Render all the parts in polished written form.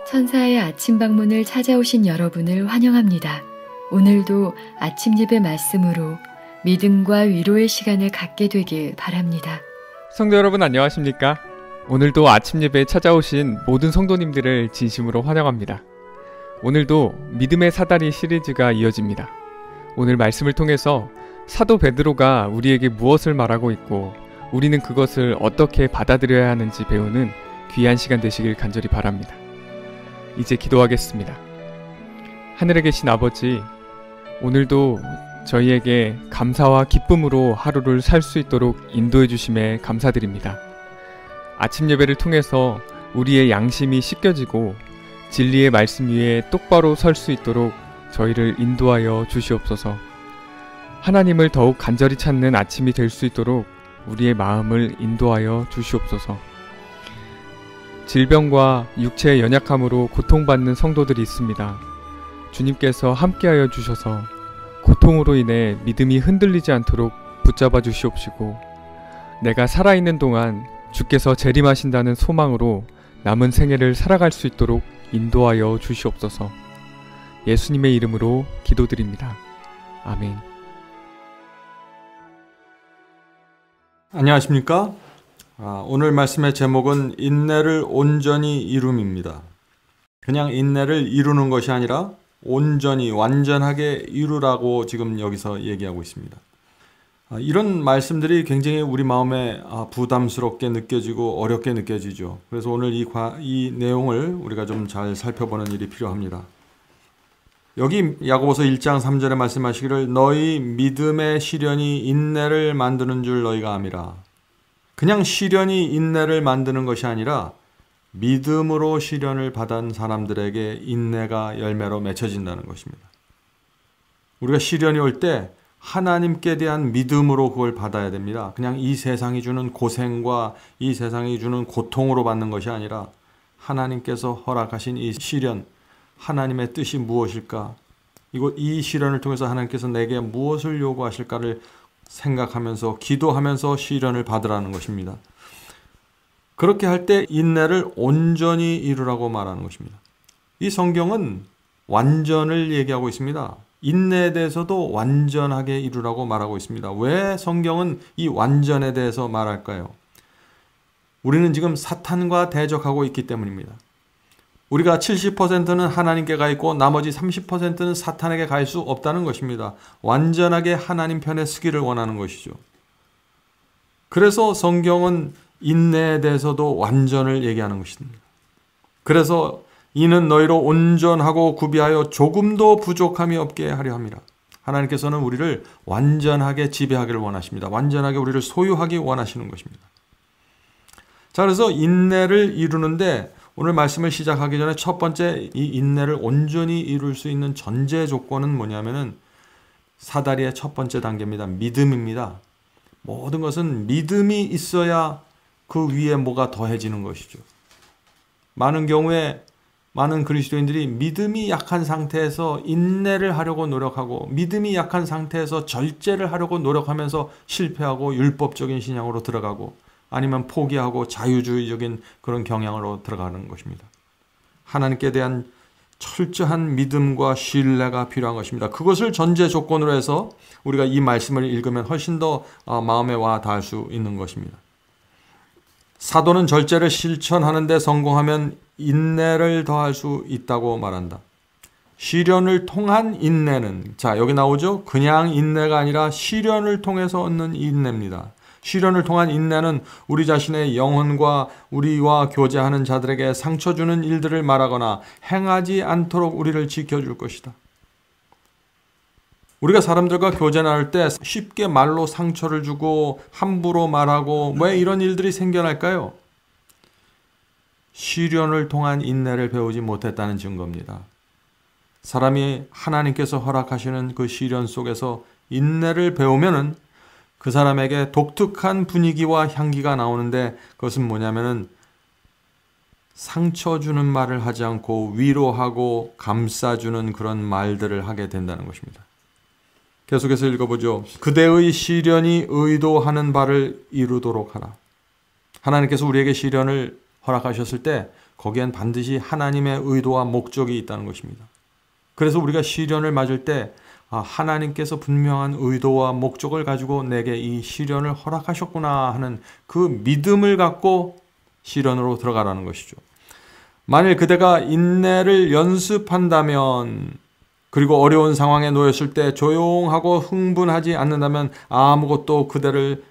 천사의 아침 방문을 찾아오신 여러분을 환영합니다. 오늘도 아침 예배 말씀으로 믿음과 위로의 시간을 갖게 되길 바랍니다. 성도 여러분 안녕하십니까? 오늘도 아침 예배에 찾아오신 모든 성도님들을 진심으로 환영합니다. 오늘도 믿음의 사다리 시리즈가 이어집니다. 오늘 말씀을 통해서 사도 베드로가 우리에게 무엇을 말하고 있고 우리는 그것을 어떻게 받아들여야 하는지 배우는 귀한 시간 되시길 간절히 바랍니다. 이제 기도하겠습니다. 하늘에 계신 아버지, 오늘도 저희에게 감사와 기쁨으로 하루를 살 수 있도록 인도해 주심에 감사드립니다. 아침 예배를 통해서 우리의 양심이 씻겨지고 진리의 말씀 위에 똑바로 설 수 있도록 저희를 인도하여 주시옵소서. 하나님을 더욱 간절히 찾는 아침이 될 수 있도록 우리의 마음을 인도하여 주시옵소서. 질병과 육체의 연약함으로 고통받는 성도들이 있습니다. 주님께서 함께하여 주셔서 고통으로 인해 믿음이 흔들리지 않도록 붙잡아 주시옵시고, 내가 살아있는 동안 주께서 재림하신다는 소망으로 남은 생애를 살아갈 수 있도록 인도하여 주시옵소서. 예수님의 이름으로 기도드립니다. 아멘. 안녕하십니까? 오늘 말씀의 제목은 인내를 온전히 이룸입니다. 그냥 인내를 이루는 것이 아니라 온전히 완전하게 이루라고 지금 여기서 얘기하고 있습니다. 이런 말씀들이 굉장히 우리 마음에 부담스럽게 느껴지고 어렵게 느껴지죠. 그래서 오늘 이 내용을 우리가 좀 잘 살펴보는 일이 필요합니다. 여기 야고보서 1장 3절에 말씀하시기를 너희 믿음의 시련이 인내를 만드는 줄 너희가 암이라. 그냥 시련이 인내를 만드는 것이 아니라 믿음으로 시련을 받은 사람들에게 인내가 열매로 맺혀진다는 것입니다. 우리가 시련이 올 때 하나님께 대한 믿음으로 그걸 받아야 됩니다. 그냥 이 세상이 주는 고생과 이 세상이 주는 고통으로 받는 것이 아니라 하나님께서 허락하신 이 시련, 하나님의 뜻이 무엇일까? 이 시련을 통해서 하나님께서 내게 무엇을 요구하실까를 생각하면서 기도하면서 시련을 받으라는 것입니다. 그렇게 할 때 인내를 온전히 이루라고 말하는 것입니다. 이 성경은 완전을 얘기하고 있습니다. 인내에 대해서도 완전하게 이루라고 말하고 있습니다. 왜 성경은 이 완전에 대해서 말할까요? 우리는 지금 사탄과 대적하고 있기 때문입니다. 우리가 70%는 하나님께 가 있고 나머지 30%는 사탄에게 갈 수 없다는 것입니다. 완전하게 하나님 편에 서기를 원하는 것이죠. 그래서 성경은 인내에 대해서도 완전을 얘기하는 것입니다. 그래서 이는 너희로 온전하고 구비하여 조금도 부족함이 없게 하려 함이라. 하나님께서는 우리를 완전하게 지배하기를 원하십니다. 완전하게 우리를 소유하기 원하시는 것입니다. 자, 그래서 인내를 이루는데 오늘 말씀을 시작하기 전에 첫 번째 이 인내를 온전히 이룰 수 있는 전제 조건은 뭐냐면은 사다리의 첫 번째 단계입니다. 믿음입니다. 모든 것은 믿음이 있어야 그 위에 뭐가 더해지는 것이죠. 많은 경우에 많은 그리스도인들이 믿음이 약한 상태에서 인내를 하려고 노력하고 믿음이 약한 상태에서 절제를 하려고 노력하면서 실패하고 율법적인 신앙으로 들어가고 아니면 포기하고 자유주의적인 그런 경향으로 들어가는 것입니다. 하나님께 대한 철저한 믿음과 신뢰가 필요한 것입니다. 그것을 전제 조건으로 해서 우리가 이 말씀을 읽으면 훨씬 더 마음에 와 닿을 수 있는 것입니다. 사도는 절제를 실천하는 데 성공하면 인내를 더할 수 있다고 말한다. 시련을 통한 인내는, 자, 여기 나오죠? 그냥 인내가 아니라 시련을 통해서 얻는 인내입니다. 시련을 통한 인내는 우리 자신의 영혼과 우리와 교제하는 자들에게 상처 주는 일들을 말하거나 행하지 않도록 우리를 지켜줄 것이다. 우리가 사람들과 교제 나눌 때 쉽게 말로 상처를 주고 함부로 말하고 왜 이런 일들이 생겨날까요? 시련을 통한 인내를 배우지 못했다는 증거입니다. 사람이 하나님께서 허락하시는 그 시련 속에서 인내를 배우면은 그 사람에게 독특한 분위기와 향기가 나오는데 그것은 뭐냐면은 상처 주는 말을 하지 않고 위로하고 감싸주는 그런 말들을 하게 된다는 것입니다. 계속해서 읽어보죠. 그대의 시련이 의도하는 바를 이루도록 하라. 하나님께서 우리에게 시련을 허락하셨을 때 거기엔 반드시 하나님의 의도와 목적이 있다는 것입니다. 그래서 우리가 시련을 맞을 때 하나님께서 분명한 의도와 목적을 가지고 내게 이 시련을 허락하셨구나 하는 그 믿음을 갖고 시련으로 들어가라는 것이죠. 만일 그대가 인내를 연습한다면, 그리고 어려운 상황에 놓였을 때 조용하고 흥분하지 않는다면 아무것도 그대를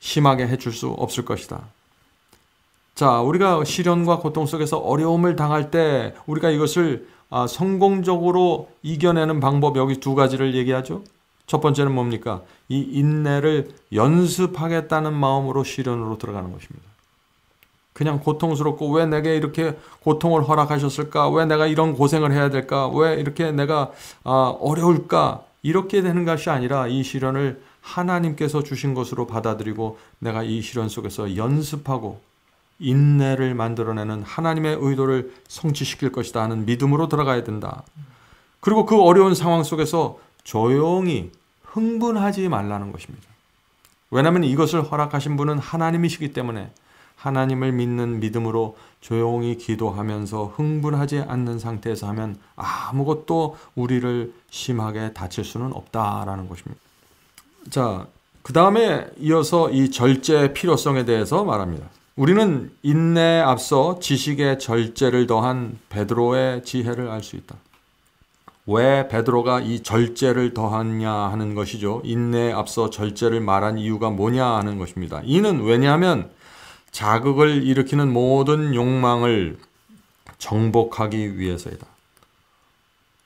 심하게 해줄 수 없을 것이다. 자, 우리가 시련과 고통 속에서 어려움을 당할 때 우리가 이것을 성공적으로 이겨내는 방법, 여기 두 가지를 얘기하죠. 첫 번째는 뭡니까? 이 인내를 연습하겠다는 마음으로 시련으로 들어가는 것입니다. 그냥 고통스럽고 왜 내게 이렇게 고통을 허락하셨을까? 왜 내가 이런 고생을 해야 될까? 왜 이렇게 내가 어려울까? 이렇게 되는 것이 아니라 이 시련을 하나님께서 주신 것으로 받아들이고 내가 이 시련 속에서 연습하고 인내를 만들어내는 하나님의 의도를 성취시킬 것이다 하는 믿음으로 들어가야 된다. 그리고 그 어려운 상황 속에서 조용히 흥분하지 말라는 것입니다. 왜냐하면 이것을 허락하신 분은 하나님이시기 때문에 하나님을 믿는 믿음으로 조용히 기도하면서 흥분하지 않는 상태에서 하면 아무것도 우리를 심하게 다칠 수는 없다라는 것입니다. 자, 그 다음에 이어서 이 절제의 필요성에 대해서 말합니다. 우리는 인내에 앞서 지식의 절제를 더한 베드로의 지혜를 알 수 있다. 왜 베드로가 이 절제를 더하냐 하는 것이죠. 인내에 앞서 절제를 말한 이유가 뭐냐 하는 것입니다. 이는 왜냐하면 자극을 일으키는 모든 욕망을 정복하기 위해서이다.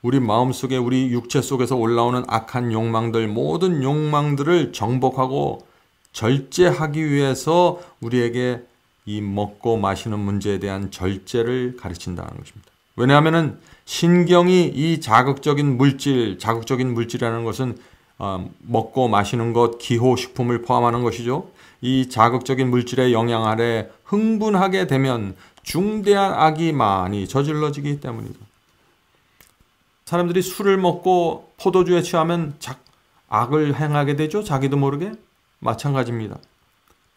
우리 마음속에, 우리 육체 속에서 올라오는 악한 욕망들, 모든 욕망들을 정복하고 절제하기 위해서 우리에게 이 먹고 마시는 문제에 대한 절제를 가르친다는 것입니다. 왜냐하면 신경이 이 자극적인 물질이라는 것은 먹고 마시는 것, 기호식품을 포함하는 것이죠. 이 자극적인 물질의 영향 아래 흥분하게 되면 중대한 악이 많이 저질러지기 때문이죠. 사람들이 술을 먹고 포도주에 취하면 악을 행하게 되죠. 자기도 모르게. 마찬가지입니다.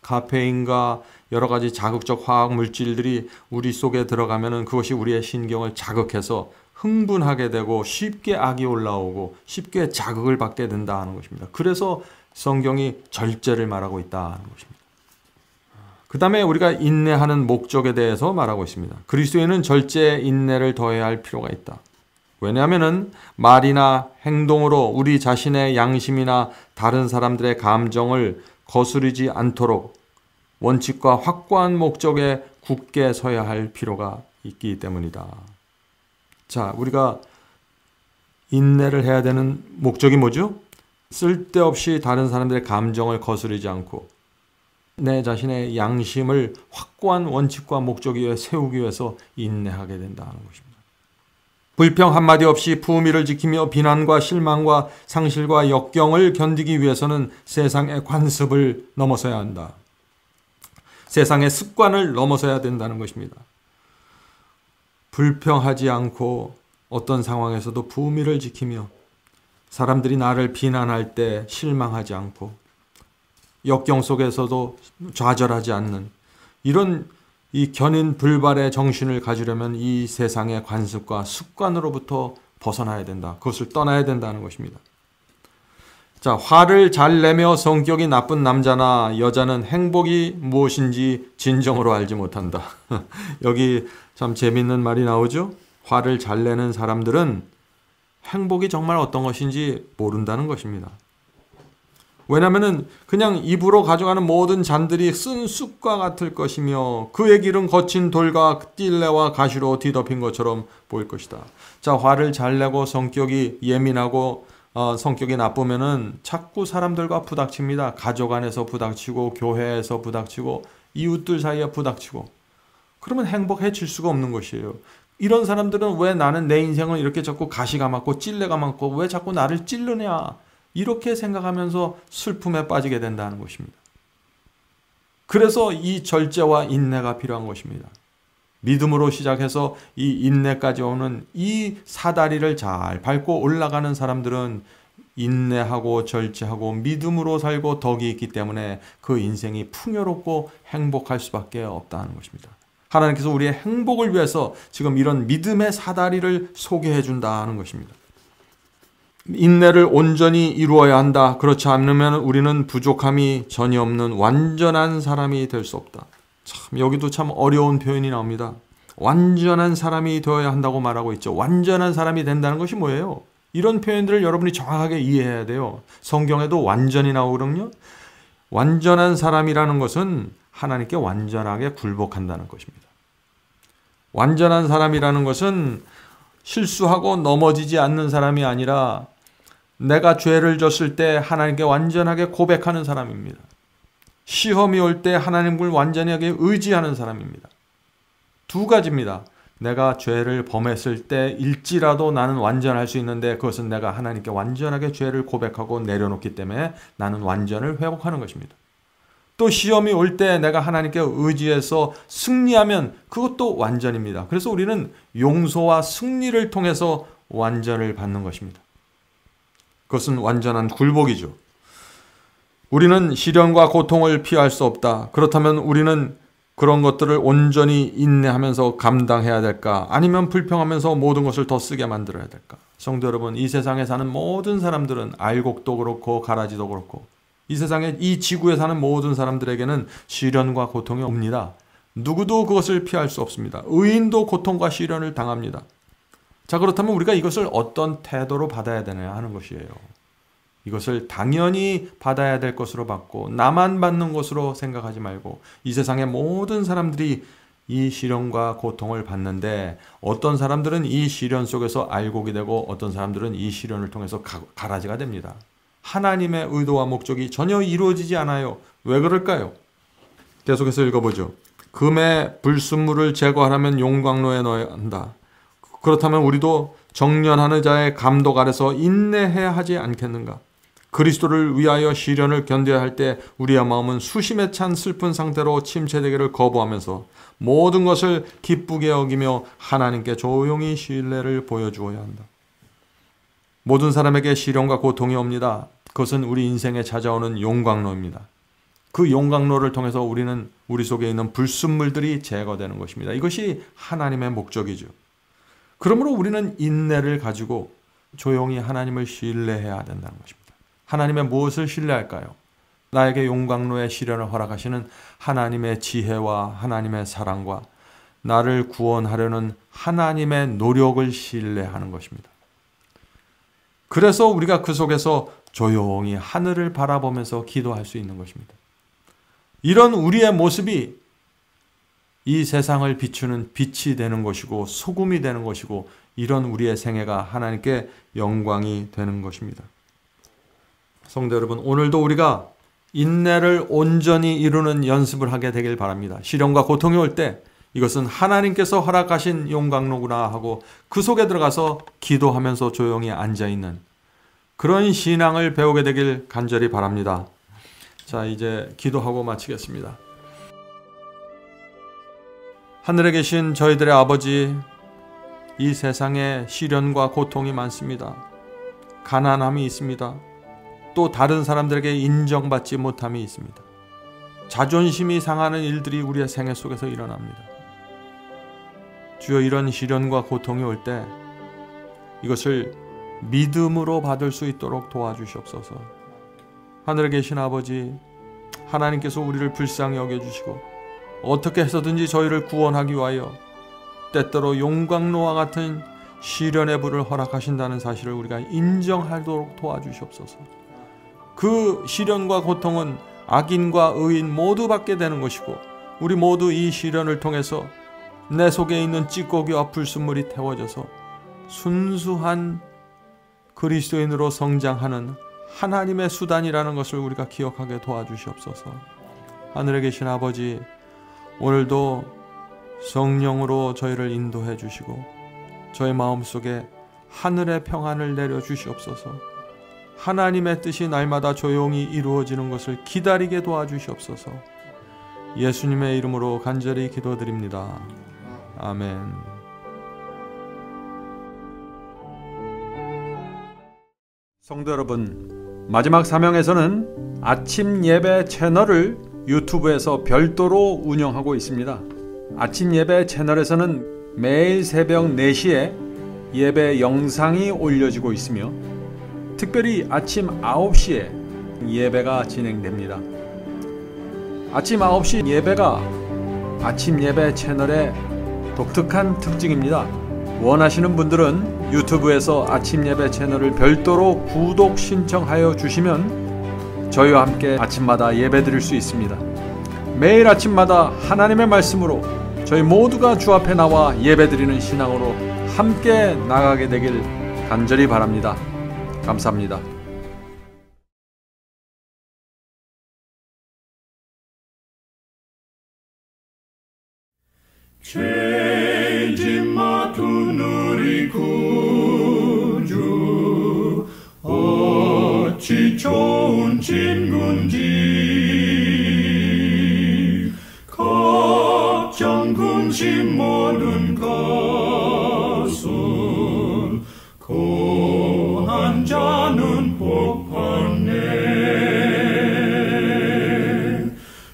카페인과 여러 가지 자극적 화학 물질들이 우리 속에 들어가면 그것이 우리의 신경을 자극해서 흥분하게 되고 쉽게 악이 올라오고 쉽게 자극을 받게 된다는 것입니다. 그래서 성경이 절제를 말하고 있다는 것입니다. 그 다음에 우리가 인내하는 목적에 대해서 말하고 있습니다. 그리스도인은 절제에 인내를 더해야 할 필요가 있다. 왜냐하면 말이나 행동으로 우리 자신의 양심이나 다른 사람들의 감정을 거스르지 않도록 원칙과 확고한 목적에 굳게 서야 할 필요가 있기 때문이다. 자, 우리가 인내를 해야 되는 목적이 뭐죠? 쓸데없이 다른 사람들의 감정을 거스르지 않고 내 자신의 양심을 확고한 원칙과 목적 위에 세우기 위해서 인내하게 된다는 것입니다. 불평 한마디 없이 품위를 지키며 비난과 실망과 상실과 역경을 견디기 위해서는 세상의 관습을 넘어서야 한다. 세상의 습관을 넘어서야 된다는 것입니다. 불평하지 않고 어떤 상황에서도 품위를 지키며 사람들이 나를 비난할 때 실망하지 않고 역경 속에서도 좌절하지 않는 이런 이 견인 불발의 정신을 가지려면 이 세상의 관습과 습관으로부터 벗어나야 된다. 그것을 떠나야 된다는 것입니다. 자, 화를 잘 내며 성격이 나쁜 남자나 여자는 행복이 무엇인지 진정으로 알지 못한다. 여기 참 재밌는 말이 나오죠. 화를 잘 내는 사람들은 행복이 정말 어떤 것인지 모른다는 것입니다. 왜냐하면 그냥 입으로 가져가는 모든 잔들이 쓴 쑥과 같을 것이며 그의 길은 거친 돌과 띨레와 가시로 뒤덮인 것처럼 보일 것이다. 자, 화를 잘 내고 성격이 예민하고 성격이 나쁘면은 자꾸 사람들과 부닥칩니다. 가족 안에서 부닥치고 교회에서 부닥치고 이웃들 사이에 부닥치고 그러면 행복해질 수가 없는 것이에요. 이런 사람들은 왜 나는 내 인생을 이렇게 자꾸 가시가 많고 찔레가 많고 왜 자꾸 나를 찌르냐 이렇게 생각하면서 슬픔에 빠지게 된다는 것입니다. 그래서 이 절제와 인내가 필요한 것입니다. 믿음으로 시작해서 이 인내까지 오는 이 사다리를 잘 밟고 올라가는 사람들은 인내하고 절제하고 믿음으로 살고 덕이 있기 때문에 그 인생이 풍요롭고 행복할 수밖에 없다는 것입니다. 하나님께서 우리의 행복을 위해서 지금 이런 믿음의 사다리를 소개해 준다는 것입니다. 인내를 온전히 이루어야 한다. 그렇지 않으면 우리는 부족함이 전혀 없는 완전한 사람이 될 수 없다. 참 여기도 참 어려운 표현이 나옵니다. 완전한 사람이 되어야 한다고 말하고 있죠. 완전한 사람이 된다는 것이 뭐예요? 이런 표현들을 여러분이 정확하게 이해해야 돼요. 성경에도 완전히 나오거든요. 완전한 사람이라는 것은 하나님께 완전하게 굴복한다는 것입니다. 완전한 사람이라는 것은 실수하고 넘어지지 않는 사람이 아니라 내가 죄를 졌을 때 하나님께 완전하게 고백하는 사람입니다. 시험이 올 때 하나님을 완전하게 의지하는 사람입니다. 두 가지입니다. 내가 죄를 범했을 때 일지라도 나는 완전할 수 있는데 그것은 내가 하나님께 완전하게 죄를 고백하고 내려놓기 때문에 나는 완전을 회복하는 것입니다. 또 시험이 올 때 내가 하나님께 의지해서 승리하면 그것도 완전입니다. 그래서 우리는 용서와 승리를 통해서 완전을 받는 것입니다. 그것은 완전한 굴복이죠. 우리는 시련과 고통을 피할 수 없다. 그렇다면 우리는 그런 것들을 온전히 인내하면서 감당해야 될까? 아니면 불평하면서 모든 것을 더 쓰게 만들어야 될까? 성도 여러분, 이 세상에 사는 모든 사람들은 알곡도 그렇고 가라지도 그렇고 이 세상에 이 지구에 사는 모든 사람들에게는 시련과 고통이 옵니다. 누구도 그것을 피할 수 없습니다. 의인도 고통과 시련을 당합니다. 자, 그렇다면 우리가 이것을 어떤 태도로 받아야 되냐 하는 것이에요. 이것을 당연히 받아야 될 것으로 받고 나만 받는 것으로 생각하지 말고 이 세상의 모든 사람들이 이 시련과 고통을 받는데 어떤 사람들은 이 시련 속에서 알곡이 되고 어떤 사람들은 이 시련을 통해서 가라지가 됩니다. 하나님의 의도와 목적이 전혀 이루어지지 않아요. 왜 그럴까요? 계속해서 읽어보죠. 금의 불순물을 제거하려면 용광로에 넣어야 한다. 그렇다면 우리도 정련하는 자의 감독 아래서 인내해야 하지 않겠는가? 그리스도를 위하여 시련을 견뎌야 할 때 우리의 마음은 수심에 찬 슬픈 상태로 침체되기를 거부하면서 모든 것을 기쁘게 여기며 하나님께 조용히 신뢰를 보여주어야 한다. 모든 사람에게 시련과 고통이 옵니다. 그것은 우리 인생에 찾아오는 용광로입니다. 그 용광로를 통해서 우리는 우리 속에 있는 불순물들이 제거되는 것입니다. 이것이 하나님의 목적이죠. 그러므로 우리는 인내를 가지고 조용히 하나님을 신뢰해야 된다는 것입니다. 하나님의 무엇을 신뢰할까요? 나에게 용광로의 시련을 허락하시는 하나님의 지혜와 하나님의 사랑과 나를 구원하려는 하나님의 노력을 신뢰하는 것입니다. 그래서 우리가 그 속에서 조용히 하늘을 바라보면서 기도할 수 있는 것입니다. 이런 우리의 모습이 이 세상을 비추는 빛이 되는 것이고 소금이 되는 것이고 이런 우리의 생애가 하나님께 영광이 되는 것입니다. 성도 여러분, 오늘도 우리가 인내를 온전히 이루는 연습을 하게 되길 바랍니다. 시련과 고통이 올 때 이것은 하나님께서 허락하신 용광로구나 하고 그 속에 들어가서 기도하면서 조용히 앉아있는 그런 신앙을 배우게 되길 간절히 바랍니다. 자, 이제 기도하고 마치겠습니다. 하늘에 계신 저희들의 아버지, 이 세상에 시련과 고통이 많습니다. 가난함이 있습니다. 또 다른 사람들에게 인정받지 못함이 있습니다. 자존심이 상하는 일들이 우리의 생애 속에서 일어납니다. 주여, 이런 시련과 고통이 올 때 이것을 믿음으로 받을 수 있도록 도와주시옵소서. 하늘에 계신 아버지, 하나님께서 우리를 불쌍히 여겨주시고 어떻게 해서든지 저희를 구원하기 위하여 때때로 용광로와 같은 시련의 불을 허락하신다는 사실을 우리가 인정하도록 도와주시옵소서. 그 시련과 고통은 악인과 의인 모두 받게 되는 것이고 우리 모두 이 시련을 통해서 내 속에 있는 찌꺼기와 불순물이 태워져서 순수한 그리스도인으로 성장하는 하나님의 수단이라는 것을 우리가 기억하게 도와주시옵소서. 하늘에 계신 아버지, 오늘도 성령으로 저희를 인도해 주시고 저희 마음속에 하늘의 평안을 내려주시옵소서. 하나님의 뜻이 날마다 조용히 이루어지는 것을 기다리게 도와주시옵소서. 예수님의 이름으로 간절히 기도드립니다. 아멘. 성도 여러분, 마지막 사명에서는 아침 예배 채널을 유튜브에서 별도로 운영하고 있습니다. 아침 예배 채널에서는 매일 새벽 4시에 예배 영상이 올려지고 있으며 특별히 아침 9시에 예배가 진행됩니다. 아침 9시 예배가 아침 예배 채널의 독특한 특징입니다. 원하시는 분들은 유튜브에서 아침 예배 채널을 별도로 구독 신청하여 주시면 저희와 함께 아침마다 예배 드릴 수 있습니다. 매일 아침마다 하나님의 말씀으로 저희 모두가 주 앞에 나와 예배 드리는 신앙으로 함께 나가게 되길 간절히 바랍니다. 감사합니다. 죄짐 맡은 우리 구주 어찌 좋은 친구인지 걱정 근심 모든 것을 고난 자는 복 받네.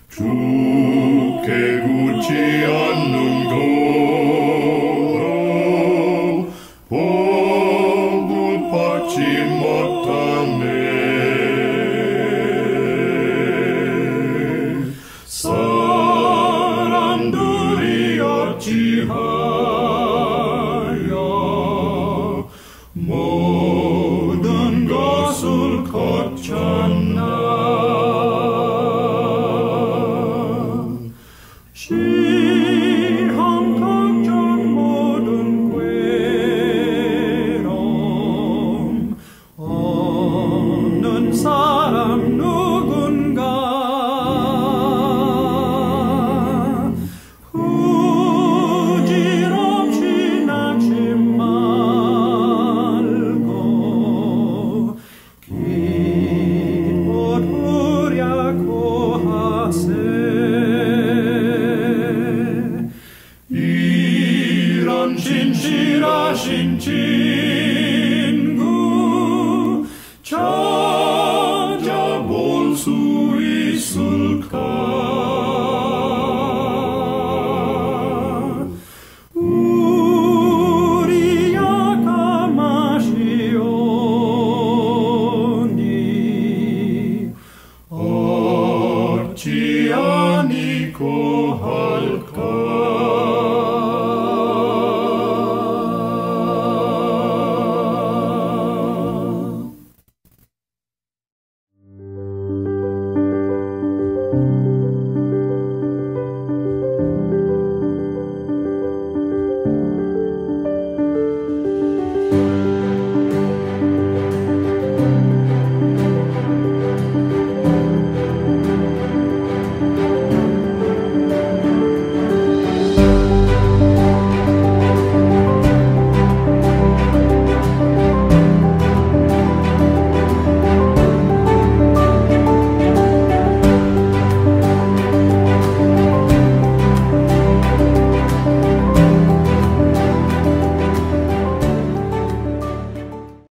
주께 굳지 않는 도로 복을 받지 못하네. 사람들이 어찌하여 모든 것을 거쳤나. 시험 걱정 모든 괴로움 없는 사람 누군가. 후질없이 낙심 말고 기도하려고 하세. 이런 진실하신 지